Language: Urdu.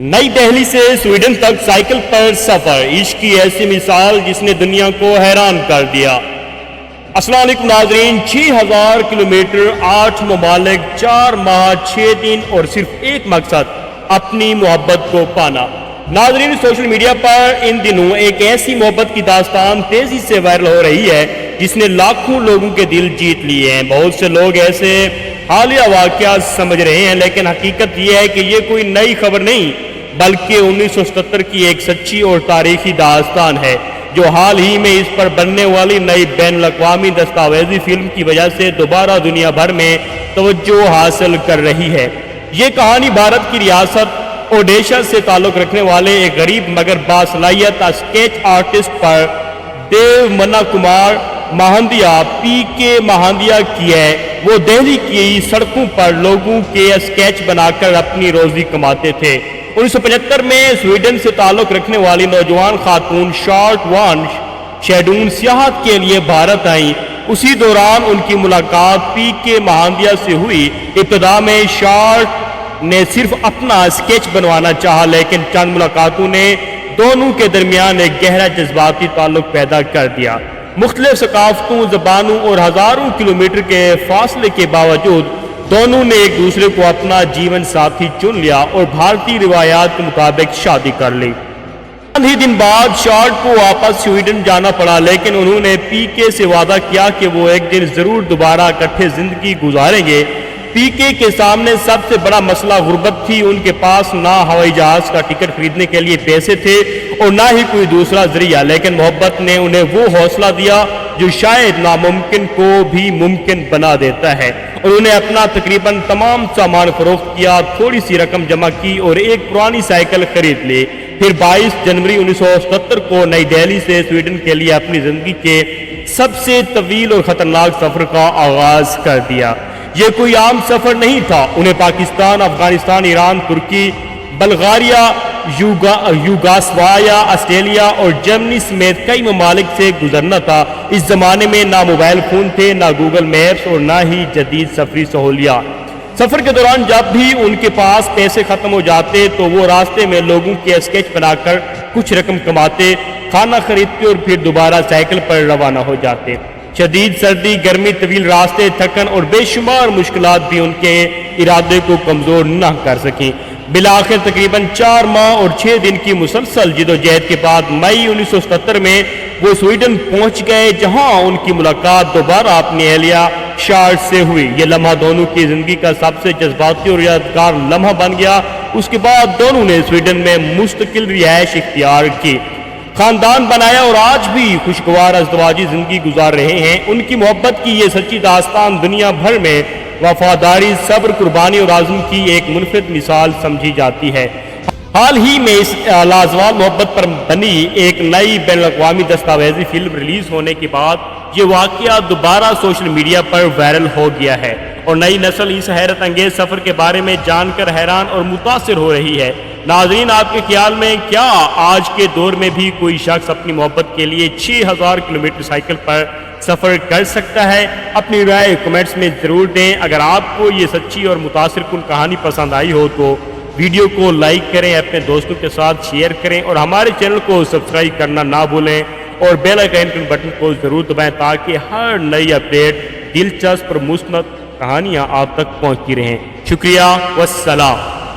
نئی دہلی سے سویڈن تک سائیکل پر سفر، عشق کی ایسی مثال جس نے دنیا کو حیران کر دیا۔ السلام علیکم ناظرین، 6000 کلومیٹر، 8 ممالک، 4 ماہ، 6 دن اور صرف ایک مقصد، اپنی محبت کو پانا۔ ناظرین، سوشل میڈیا پر ان دنوں ایک ایسی محبت کی داستان تیزی سے وائرل ہو رہی ہے جس نے لاکھوں لوگوں کے دل جیت لیے ہیں۔ بہت سے لوگ ایسے حالیہ واقعات سمجھ رہے ہیں، لیکن حقیقت یہ ہے کہ یہ کوئی نئی خبر نہیں بلکہ 1977 کی ایک سچی اور تاریخی داستان ہے جو حال ہی میں اس پر بننے والی نئی بین الاقوامی دستاویزی فلم کی وجہ سے دوبارہ دنیا بھر میں توجہ حاصل کر رہی ہے۔ یہ کہانی بھارت کی ریاست اوڈیشہ سے تعلق رکھنے والے ایک غریب مگر باصلاحیت اسکیچ آرٹسٹ پر دیو منا کمار مہاندیا پی کے مہاندیا کی ہے۔ وہ دہلی کی سڑکوں پر لوگوں کے اسکیچ بنا کر اپنی روزی کماتے تھے۔ 1975 میں سویڈن سے تعلق رکھنے والی نوجوان خاتون شارٹ وان شیڈون سیاحت کے لیے بھارت آئیں۔ اسی دوران ان کی ملاقات پی کے مہاندیا سے ہوئی۔ ابتدا میں شارٹ نے صرف اپنا اسکیچ بنوانا چاہا، لیکن چند ملاقاتوں نے دونوں کے درمیان ایک گہرا جذباتی تعلق پیدا کر دیا۔ مختلف ثقافتوں، زبانوں اور ہزاروں کلومیٹر کے فاصلے کے باوجود دونوں نے ایک دوسرے کو اپنا جیون ساتھی چن لیا اور بھارتی روایات کے مطابق شادی کر لی۔ چند ہی دن بعد شارٹ کو واپس سویڈن جانا پڑا، لیکن انہوں نے پی کے سے وعدہ کیا کہ وہ ایک دن ضرور دوبارہ اکٹھے زندگی گزاریں گے۔ پی کے سامنے سب سے بڑا مسئلہ غربت تھی۔ ان کے پاس نہ ہوائی جہاز کا ٹکٹ خریدنے کے لیے پیسے تھے اور نہ ہی کوئی دوسرا ذریعہ، لیکن محبت نے انہیں وہ حوصلہ دیا جو شاید ناممکن کو بھی ممکن بنا دیتا ہے۔ انہوں نے اپنا تقریباً تمام سامان فروخت کیا، تھوڑی سی رقم جمع کی اور ایک پرانی سائیکل خرید لی۔ پھر 22 جنوری 1977 کو نئی دہلی سے سویڈن کے لیے اپنی زندگی کے سب سے طویل اور خطرناک سفر کا آغاز کر دیا۔ یہ کوئی عام سفر نہیں تھا، انہیں پاکستان، افغانستان، ایران، ترکی، بلغاریہ، یوگاسلاویا، آسٹریلیا اور جرمنی سمیت کئی ممالک سے گزرنا تھا۔ اس زمانے میں نہ موبائل فون تھے، نہ گوگل میپس اور نہ ہی جدید سفری سہولیات۔ سفر کے دوران جب بھی ان کے پاس پیسے ختم ہو جاتے تو وہ راستے میں لوگوں کے اسکیچ بنا کر کچھ رقم کماتے، کھانا خریدتے اور پھر دوبارہ سائیکل پر روانہ ہو جاتے۔ شدید سردی، گرمی، طویل راستے، تھکن اور بے شمار مشکلات بھی ان کے ارادے کو کمزور نہ کر سکیں۔ بالآخر تقریباً 4 ماہ اور 6 دن کی مسلسل جدوجہد کے بعد مئی 1977 میں وہ سویڈن پہنچ گئے، جہاں ان کی ملاقات دوبارہ اپنی اہلیہ شارٹ سے ہوئی۔ یہ لمحہ دونوں کی زندگی کا سب سے جذباتی اور یادگار لمحہ بن گیا۔ اس کے بعد دونوں نے سویڈن میں مستقل رہائش اختیار کی، خاندان بنایا اور آج بھی خوشگوار ازدواجی زندگی گزار رہے ہیں۔ ان کی محبت کی یہ سچی داستان دنیا بھر میں وفاداری، صبر، قربانی اور عزم کی ایک منفرد مثال سمجھی جاتی ہے۔ حال ہی میں اس لازوال محبت پر بنی ایک نئی بین الاقوامی دستاویزی فلم ریلیز ہونے کے بعد یہ واقعہ دوبارہ سوشل میڈیا پر وائرل ہو گیا ہے اور نئی نسل اس حیرت انگیز سفر کے بارے میں جان کر حیران اور متاثر ہو رہی ہے۔ ناظرین، آپ کے خیال میں کیا آج کے دور میں بھی کوئی شخص اپنی محبت کے لیے 6000 کلومیٹر سائیکل پر سفر کر سکتا ہے؟ اپنی رائے کمنٹس میں ضرور دیں۔ اگر آپ کو یہ سچی اور متاثر کن کہانی پسند آئی ہو تو ویڈیو کو لائک کریں، اپنے دوستوں کے ساتھ شیئر کریں اور ہمارے چینل کو سبسکرائب کرنا نہ بھولیں اور بیل آئیکن بٹن کو ضرور دبائیں تاکہ ہر نئی اپڈیٹ، دلچسپ اور مثبت کہانیاں آپ تک پہنچتی رہیں۔ شکریہ، والسلام۔